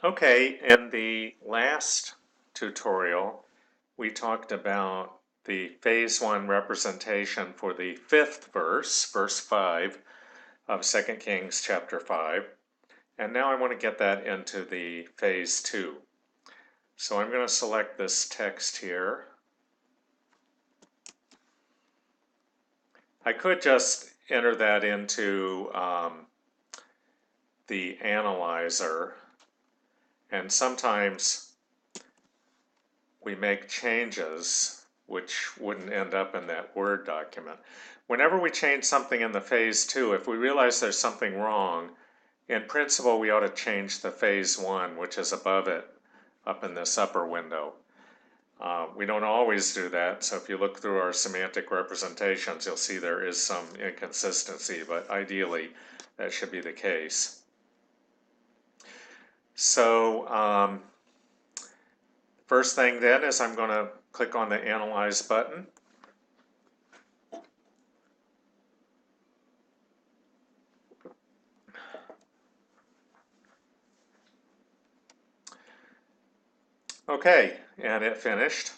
Okay, in the last tutorial, we talked about the phase 1 representation for the 5th verse, verse 5 of 2 Kings chapter 5. And now I want to get that into the phase 2. So I'm going to select this text here. I could just enter that into the analyzer, and sometimes we make changes which wouldn't end up in that Word document. Whenever we change something in the phase 2, if we realize there's something wrong, in principle we ought to change the phase 1, which is above it, up in this upper window. We don't always do that, so if you look through our semantic representations, you'll see there is some inconsistency, but ideally that should be the case. So first thing then is I'm going to click on the Analyze button. Okay, and it finished.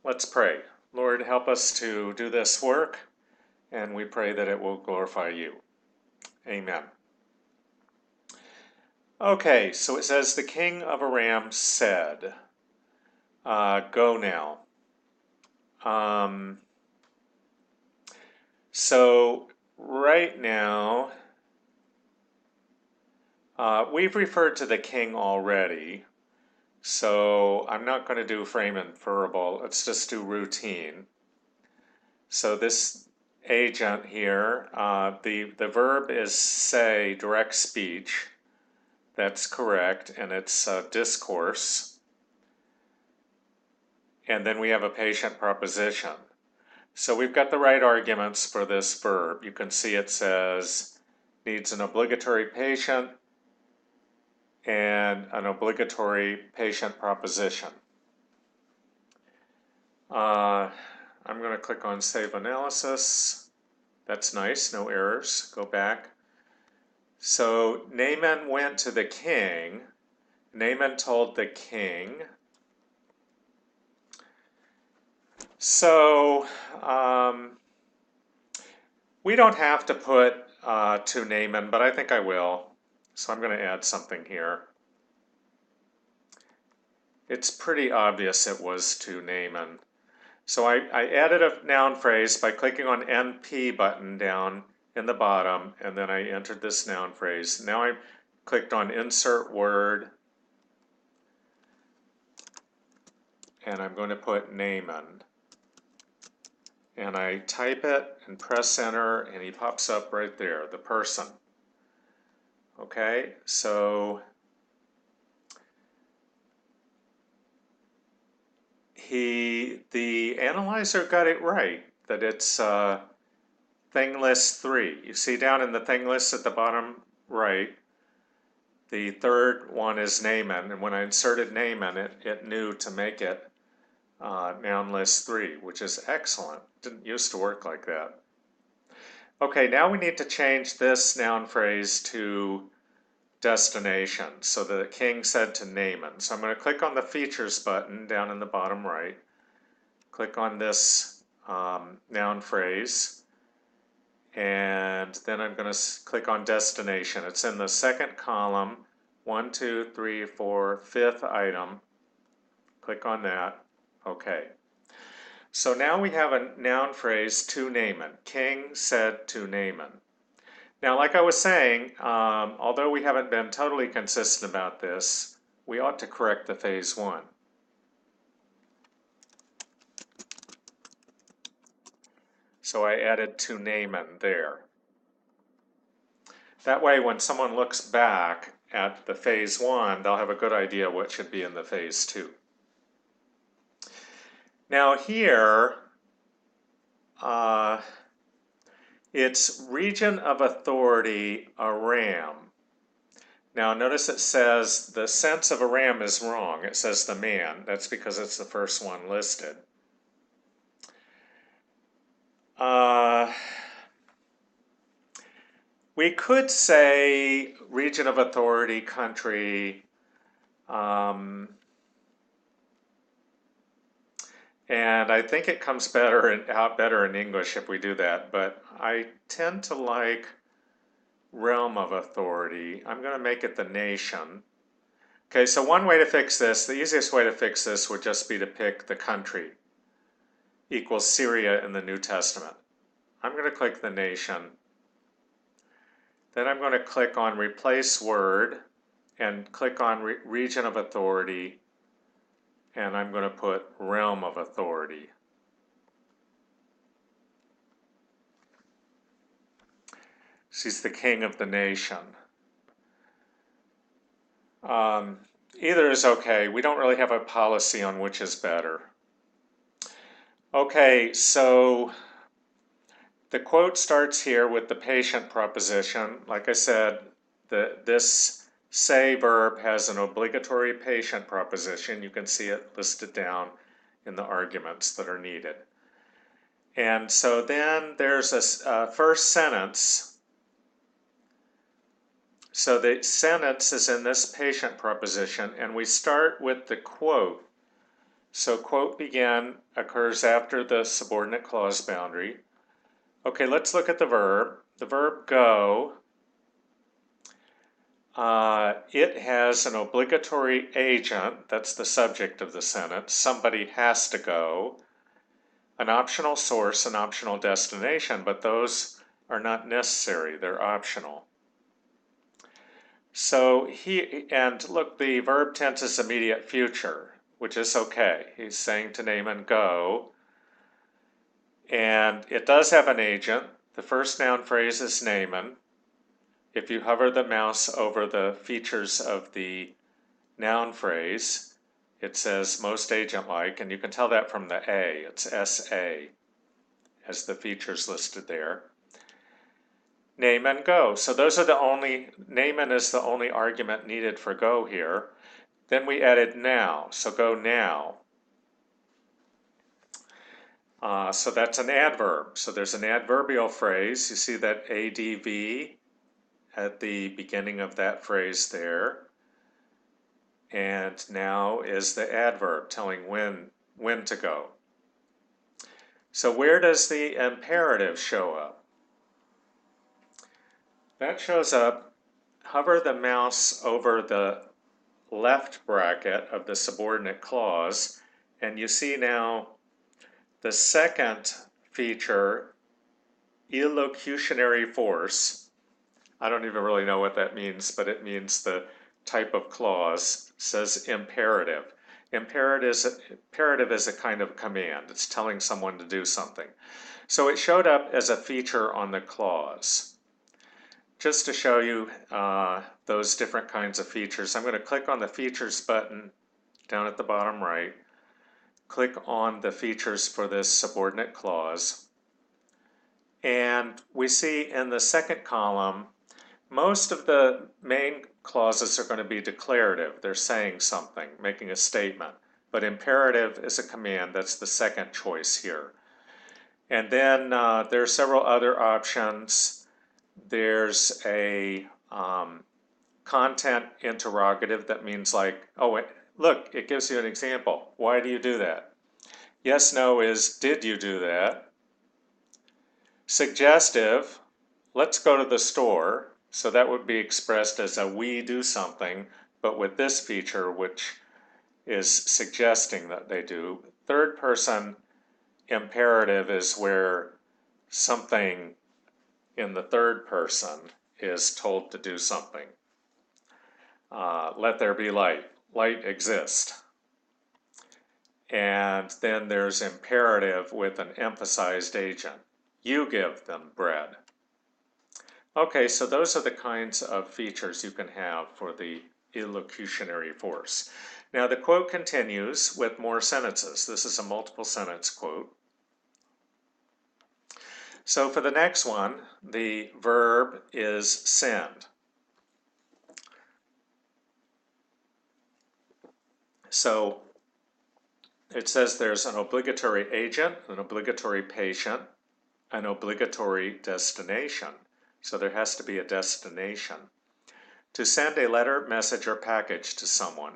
Let's pray. Lord, help us to do this work, and we pray that it will glorify you. Amen. Okay, so it says, the king of Aram said, go now. So right now, we've referred to the king already, so I'm not going to do frame inferable. Let's just do routine. So this agent here, the verb is say, direct speech. That's correct, and it's discourse. And then we have a patient proposition. So we've got the right arguments for this verb. You can see it says needs an obligatory patient and an obligatory patient proposition. I'm going to click on Save Analysis. That's nice, no errors. Go back. So Naaman went to the king. Naaman told the king. So we don't have to put to Naaman, but I think I will. So I'm going to add something here. It's pretty obvious it was to Naaman. So I added a noun phrase by clicking on NP button down in the bottom, and then I entered this noun phrase. Now I clicked on Insert Word, and I'm going to put Naaman. And I type it and press enter, and he pops up right there, the person. Okay, so the analyzer got it right, that it's thing list 3. You see down in the thing list at the bottom right, the third one is Naaman, and when I inserted Naaman, it knew to make it noun list 3, which is excellent. Didn't used to work like that. Okay, now we need to change this noun phrase to destination. So the king said to Naaman. So I'm going to click on the features button down in the bottom right. Click on this noun phrase. And then I'm going to click on destination. It's in the second column, 1, 2, 3, 4, 5th item. Click on that. Okay. So now we have a noun phrase to Naaman. King said to Naaman. Now, like I was saying, although we haven't been totally consistent about this, we ought to correct the phase 1. So I added to Naaman there. That way, when someone looks back at the phase 1, they'll have a good idea what should be in the phase 2. Now here, it's region of authority Aram. Now notice it says the sense of Aram is wrong. It says the man. That's because it's the first one listed. We could say region of authority country And I think it comes out better in English if we do that, but I tend to like realm of authority. I'm going to make it the nation. Okay, so one way to fix this, the easiest way to fix this would just be to pick the country equals Syria in the New Testament. I'm going to click the nation. Then I'm going to click on replace word and click on region of authority, and I'm going to put realm of authority. She's the king of the nation. Either is okay. We don't really have a policy on which is better. Okay, so the quote starts here with the patient proposition. Like I said, this say verb has an obligatory patient proposition. You can see it listed down in the arguments that are needed. And so then there's a first sentence. So the sentence is in this patient proposition, and we start with the quote. So quote begin occurs after the subordinate clause boundary. Okay, let's look at the verb. The verb go, it has an obligatory agent, that's the subject of the sentence. Somebody has to go. An optional source, an optional destination, but those are not necessary, they're optional. So and look, the verb tense is immediate future, which is okay. He's saying to Naaman, go. And it does have an agent. The first noun phrase is Naaman. If you hover the mouse over the features of the noun phrase, it says most agent-like, and you can tell that from the A. It's SA as the features listed there. Naaman, go. So those are the only, Naaman is the only argument needed for go here. Then we added now, so go now. So that's an adverb. So there's an adverbial phrase. You see that ADV at the beginning of that phrase there. And now is the adverb telling when to go. So where does the imperative show up? That shows up, hover the mouse over the left bracket of the subordinate clause, and you see now the second feature, illocutionary force. I don't even really know what that means, but it means the type of clause, says imperative. Imperative is a kind of command. It's telling someone to do something. So it showed up as a feature on the clause. Just to show you those different kinds of features, I'm going to click on the features button down at the bottom right. Click on the features for this subordinate clause. And we see in the second column, most of the main clauses are going to be declarative. They're saying something, making a statement. But imperative is a command. That's the second choice here. And then there are several other options. There's a content interrogative that means like, oh, look, it gives you an example. Why do you do that? Yes, no is, did you do that? Suggestive, let's go to the store. So that would be expressed as a we do something, but with this feature, which is suggesting that they do. Third person imperative is where something in the third person is told to do something. Let there be light. Light exists. And then there's imperative with an emphasized agent. You give them bread. Okay, so those are the kinds of features you can have for the illocutionary force. Now the quote continues with more sentences. This is a multiple sentence quote. So for the next one, the verb is send. So it says there's an obligatory agent, an obligatory patient, an obligatory destination. So there has to be a destination. To send a letter, message, or package to someone.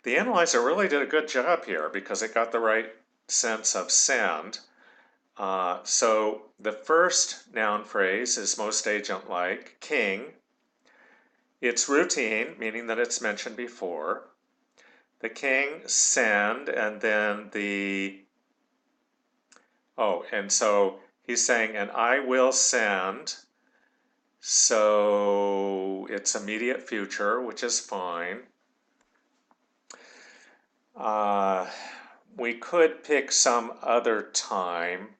The analyzer really did a good job here because it got the right sense of send. So the first noun phrase is most agent-like, king. It's routine, meaning that it's mentioned before. The king, send, and then and so he's saying, and I will send. So it's immediate future, which is fine. We could pick some other time,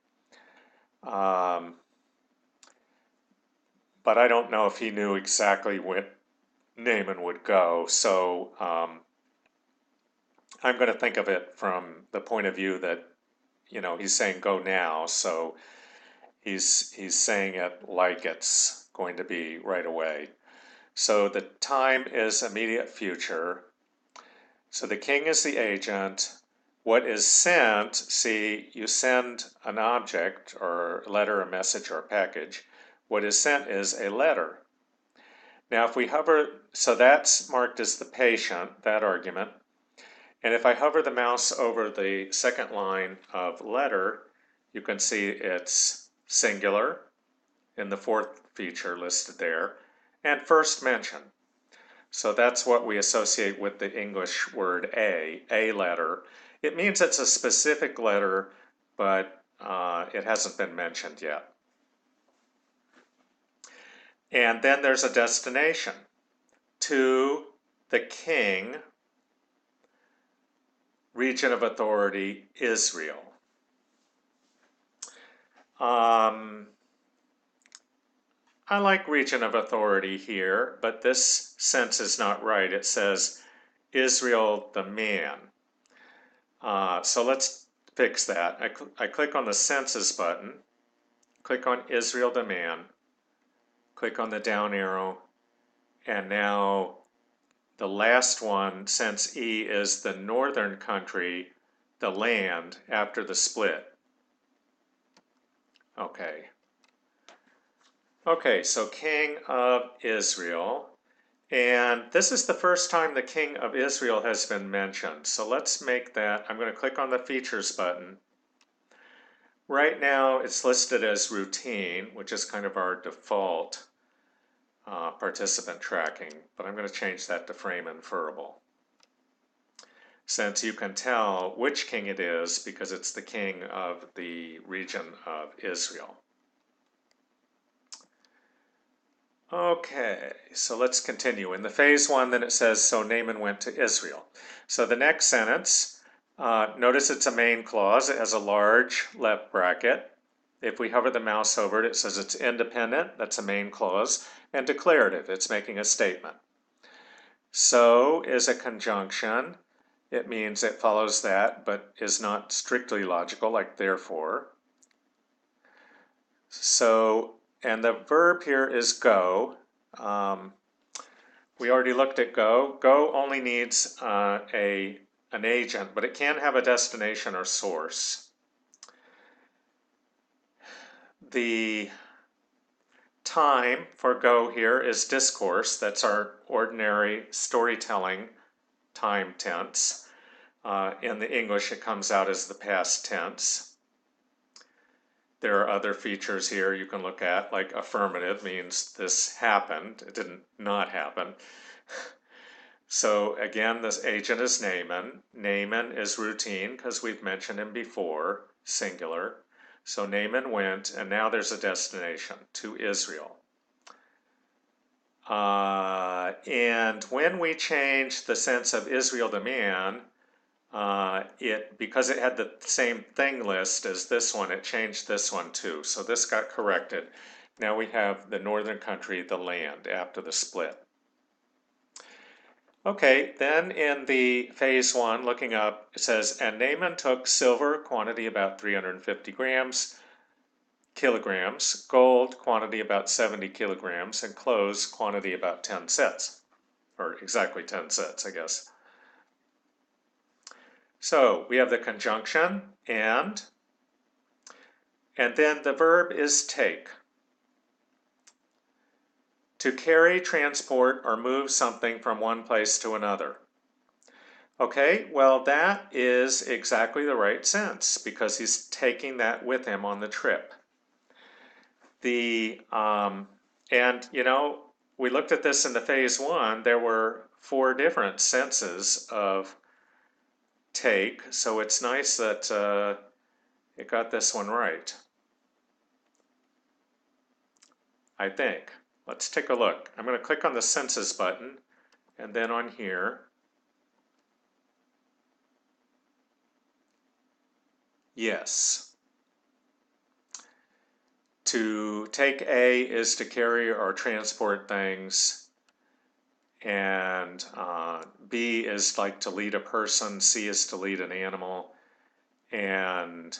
but I don't know if he knew exactly when Naaman would go. So I'm going to think of it from the point of view that, he's saying go now. So he's saying it like it's going to be right away. So the time is immediate future. So the king is the agent. What is sent, see, you send an object or a letter, a message, or a package. What is sent is a letter. Now if we hover, so that's marked as the patient, that argument. And if I hover the mouse over the second line of letter, you can see it's singular in the fourth feature listed there, and first mention. So that's what we associate with the English word a letter. It means it's a specific letter, but it hasn't been mentioned yet. And then there's a destination. To the king, region of authority, Israel. I like region of authority here, but this sense is not right. It says Israel the man. So let's fix that. I click on the census button, click on Israel the man, click on the down arrow, and now the last one, since E is the northern country, the land after the split. Okay. Okay, so King of Israel. And this is the first time the King of Israel has been mentioned. So let's make that, I'm going to click on the Features button. Right now it's listed as routine, which is kind of our default participant tracking, but I'm going to change that to frame inferable. Since you can tell which king it is because it's the king of the region of Israel. Okay, so let's continue. In the phase one, then it says, so Naaman went to Israel. So the next sentence, notice it's a main clause. It has a large left bracket. If we hover the mouse over it, it says it's independent. That's a main clause. And declarative, it's making a statement. So is a conjunction. It means it follows that, but is not strictly logical, like therefore. So, and the verb here is go. We already looked at go. Go only needs an agent, but it can have a destination or source. The time for go here is discourse. That's our ordinary storytelling time tense. In the English, it comes out as the past tense. There are other features here you can look at, like affirmative means this happened. It didn't not happen. So again, this agent is Naaman. Naaman is routine because we've mentioned him before, singular. So Naaman went, and now there's a destination, to Israel. And when we change the sense of Israel to man, because it had the same thing list as this one, it changed this one too. So this got corrected. Now we have the northern country, the land, after the split. Okay, then in the phase one, looking up, it says, and Naaman took silver, quantity about 350 kilograms, gold, quantity about 70 kilograms, and clothes, quantity about 10 sets, or exactly 10 sets, I guess. So we have the conjunction and then the verb is take. To carry, transport, or move something from one place to another. Okay, well that is exactly the right sense because he's taking that with him on the trip. And you know, we looked at this in the phase one, there were 4 different senses of take, so it's nice that it got this one right, I think. Let's take a look. I'm going to click on the senses button and then on here. Yes. To take A is to carry or transport things, and B is like to lead a person, C is to lead an animal, and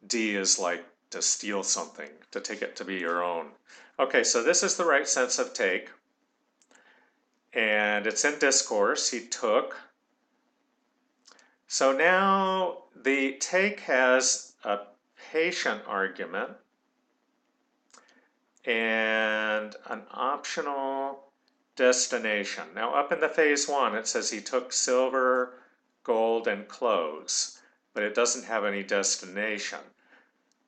D is like to steal something, to take it to be your own. Okay, so this is the right sense of take, and it's in discourse. He took. So now the take has a patient argument and an optional destination. Now up in the phase one it says he took silver, gold, and clothes, but it doesn't have any destination.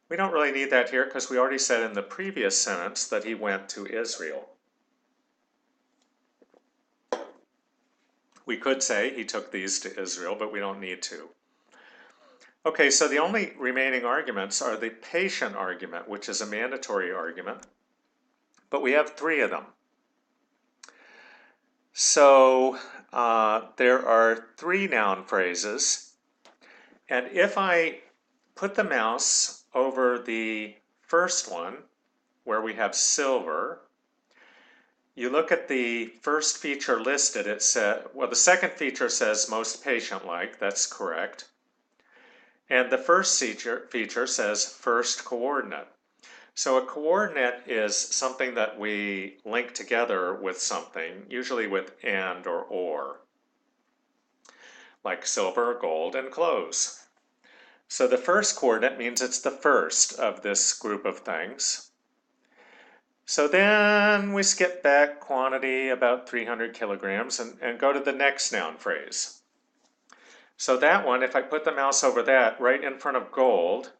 We don't really need that here because we already said in the previous sentence that he went to Israel. We could say he took these to Israel, but we don't need to. Okay, so the only remaining arguments are the patient argument, which is a mandatory argument, but we have 3 of them. So there are 3 noun phrases, and if I put the mouse over the first one, where we have silver, you look at the first feature listed, it said, well, the second feature says most patient-like, that's correct. And the first feature says first coordinate. So a coordinate is something that we link together with something, usually with and or, like silver, gold, and clothes. So the first coordinate means it's the first of this group of things. So then we skip back quantity about 300 kilograms and go to the next noun phrase. So that one, if I put the mouse over that right in front of gold,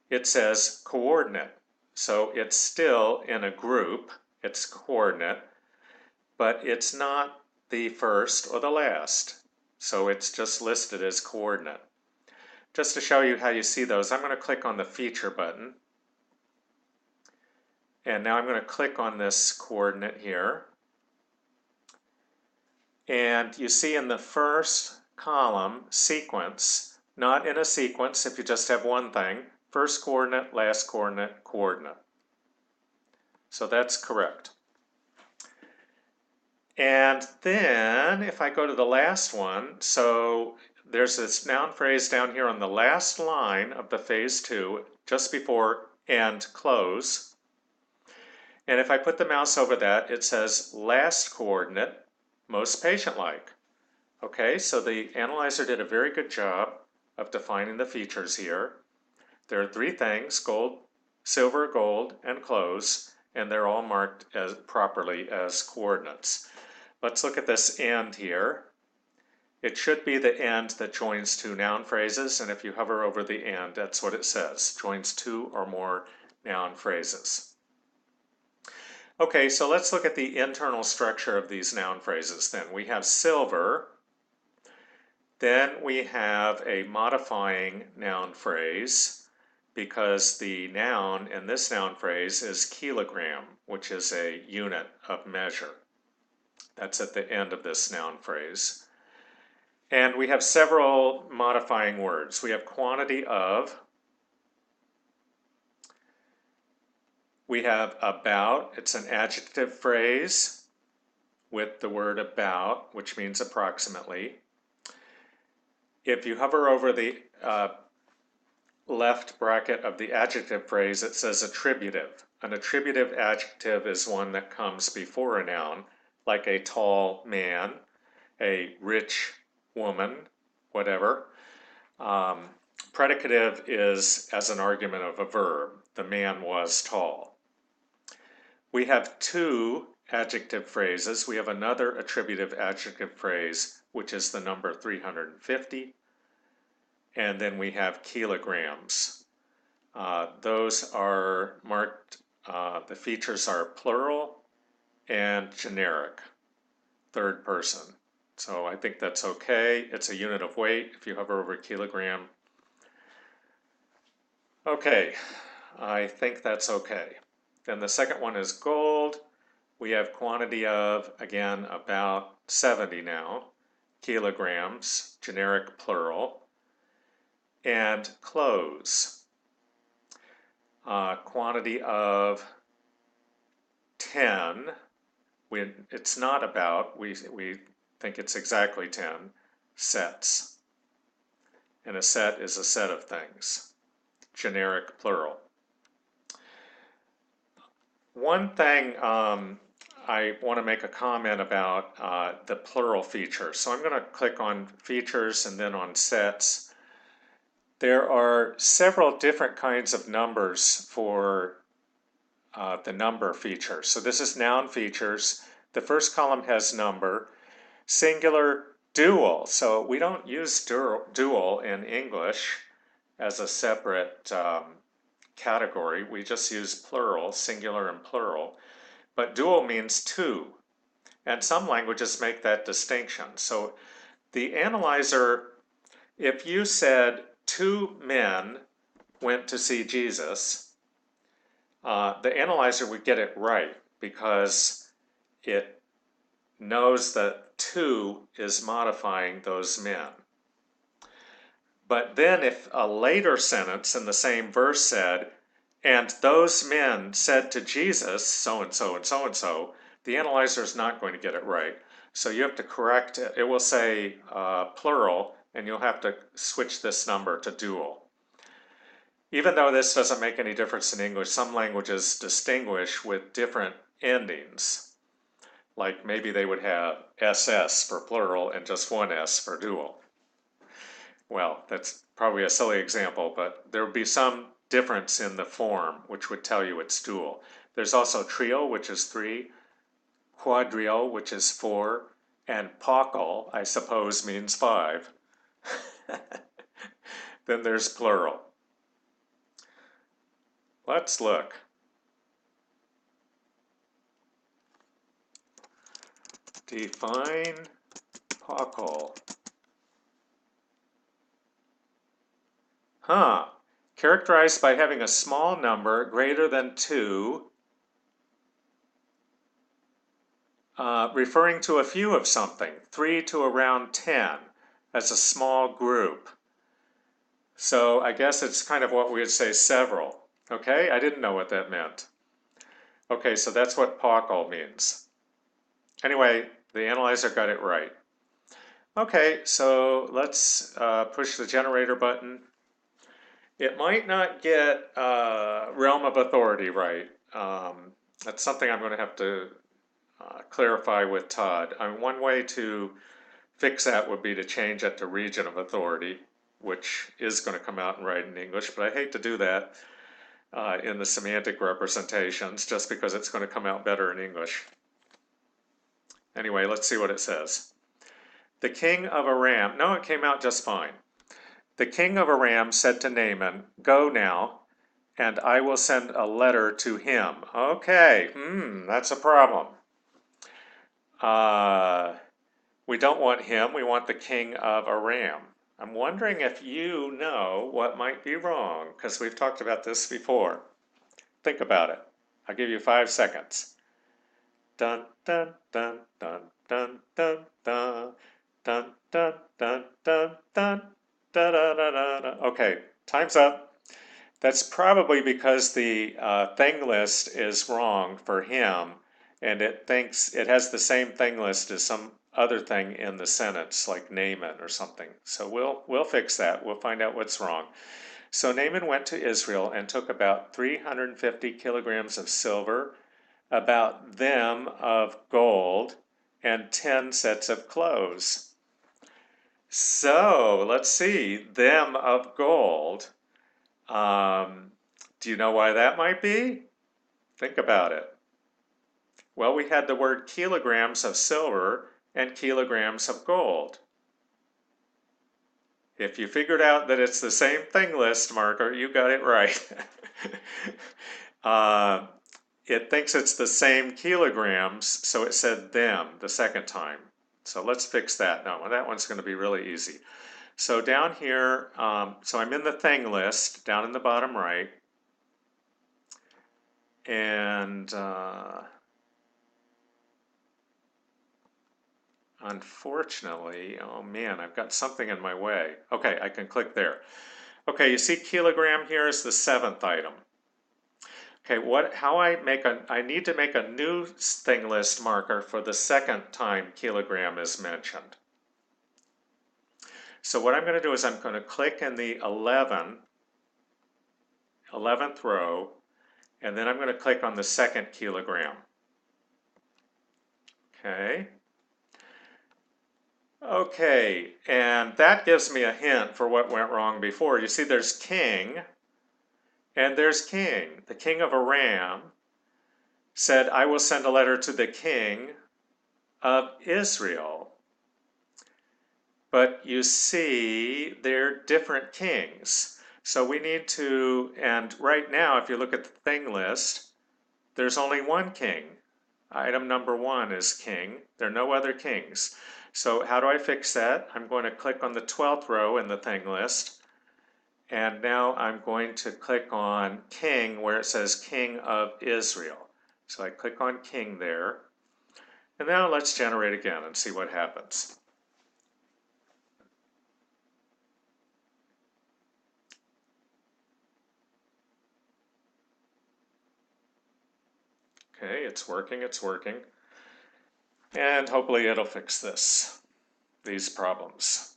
it says coordinate. So it's still in a group, it's coordinate, but it's not the first or the last. So it's just listed as coordinate. Just to show you how you see those, I'm going to click on the feature button. And now I'm going to click on this coordinate here. And you see in the first column, sequence, not in a sequence if you just have one thing, first coordinate, last coordinate, coordinate. So that's correct. And then if I go to the last one, so there's this noun phrase down here on the last line of the phase 2, just before and close. And if I put the mouse over that, it says last coordinate, most patient-like. Okay, so the analyzer did a very good job of defining the features here. There are 3 things, gold, silver, gold, and clothes, and they're all marked as properly as coordinates. Let's look at this and here. It should be the and that joins 2 noun phrases, and if you hover over the and, that's what it says, joins 2 or more noun phrases. Okay, so let's look at the internal structure of these noun phrases then. We have silver, then we have a modifying noun phrase because the noun in this noun phrase is kilogram, which is a unit of measure. That's at the end of this noun phrase. And we have several modifying words. We have quantity of, we have about, it's an adjective phrase with the word about, which means approximately. If you hover over the left bracket of the adjective phrase, it says attributive. An attributive adjective is one that comes before a noun, like a tall man, a rich woman, whatever. Predicative is as an argument of a verb. The man was tall. We have 2 adjective phrases, we have another attributive adjective phrase, which is the number 350. And then we have kilograms. Those are marked, the features are plural and generic, third person. So I think that's okay. It's a unit of weight if you hover over kilogram. Okay, I think that's okay. Then the second one is gold. We have quantity of, again, about 70 now, kilograms, generic plural, and clothes. Quantity of 10, it's not about, we think it's exactly 10 sets. And a set is a set of things, generic plural. One thing I want to make a comment about the plural feature. So I'm going to click on features and then on sets. There are several different kinds of numbers for the number feature. So this is noun features. The first column has number, singular, dual. So we don't use dual in English as a separate category. We just use plural, singular and plural. But dual means two. And some languages make that distinction. So the analyzer, if you said two men went to see Jesus, the analyzer would get it right because it knows that two is modifying those men. But then if a later sentence in the same verse said, and those men said to Jesus, so-and-so and so-and-so, the analyzer is not going to get it right. So you have to correct it. It will say plural, and you'll have to switch this number to dual. Even though this doesn't make any difference in English, some languages distinguish with different endings. Like maybe they would have SS for plural and just one S for dual. Well, that's probably a silly example, but there would be some difference in the form, which would tell you it's dual. There's also trio, which is 3, quadrio, which is 4, and paucal, I suppose, means 5. Then there's plural. Let's look. Define paucal. Characterized by having a small number greater than 2, referring to a few of something, 3 to around 10, as a small group. So I guess it's kind of what we would say several. Okay, I didn't know what that meant. Okay, so that's what paucal means. Anyway, the analyzer got it right. Okay, so let's push the generator button. It might not get realm of authority right. That's something I'm going to have to clarify with Todd. One way to fix that would be to change it to region of authority, which is going to come out and write in English, but I hate to do that in the semantic representations just because it's going to come out better in English. Anyway, let's see what it says. The king of Aram, no, it came out just fine. The king of Aram said to Naaman, go now, and I will send a letter to him. Okay, that's a problem. We don't want him, we want the king of Aram. I'm wondering if you know what might be wrong, because we've talked about this before. Think about it. I'll give you 5 seconds. Dun, dun, dun, dun, dun, dun, dun, dun, dun, dun, dun, dun. Da, da, da, da, da. Okay, time's up. That's probably because the thing list is wrong for him, and it thinks it has the same thing list as some other thing in the sentence, like Naaman or something. So we'll fix that. We'll find out what's wrong. So Naaman went to Israel and took about 350 kilograms of silver, about them of gold, and 10 sets of clothes. So let's see, them of gold. Do you know why that might be? Think about it. Well, we had the word kilograms of silver and kilograms of gold. If you figured out that it's the same thing list marker, you got it right. It thinks it's the same kilograms, so it said them the second time. So let's fix that now. That one's going to be really easy. So down here, so I'm in the thing list down in the bottom right. And unfortunately, oh man, I've got something in my way. Okay, I can click there. Okay, you see kilogram here is the 7th item. Okay, I need to make a new thing list marker for the second time kilogram is mentioned. So what I'm going to do is I'm going to click in the 11th row, and then I'm going to click on the second kilogram. Okay. Okay, and that gives me a hint for what went wrong before. You see there's king, and there's king. The king of Aram said, I will send a letter to the king of Israel. But you see, they're different kings. So we need to, and right now, if you look at the thing list, there's only one king. Item number 1 is king. There are no other kings. So how do I fix that? I'm going to click on the 12th row in the thing list. And now I'm going to click on king where it says king of Israel. So I click on king there. And now let's generate again and see what happens. Okay, it's working, it's working. And hopefully it'll fix these problems.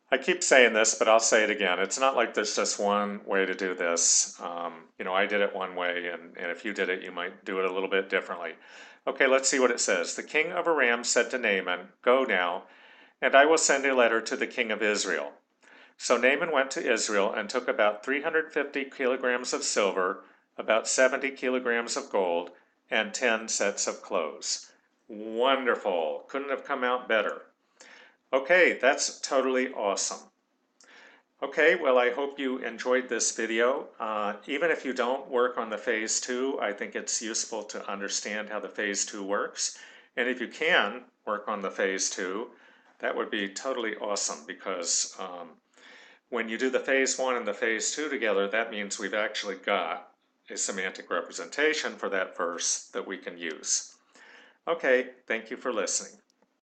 I keep saying this, but I'll say it again. It's not like there's just one way to do this. You know, I did it one way, and if you did it, you might do it a little bit differently. Okay, let's see what it says. The king of Aram said to Naaman, go now, and I will send a letter to the king of Israel. So Naaman went to Israel and took about 350 kilograms of silver, about 70 kilograms of gold, and 10 sets of clothes. Wonderful. Couldn't have come out better. Okay, that's totally awesome. Okay, well, I hope you enjoyed this video. Even if you don't work on the phase 2, I think it's useful to understand how the phase 2 works. And if you can work on the phase 2, that would be totally awesome because when you do the phase 1 and the phase 2 together, that means we've actually got a semantic representation for that verse that we can use. Okay, thank you for listening.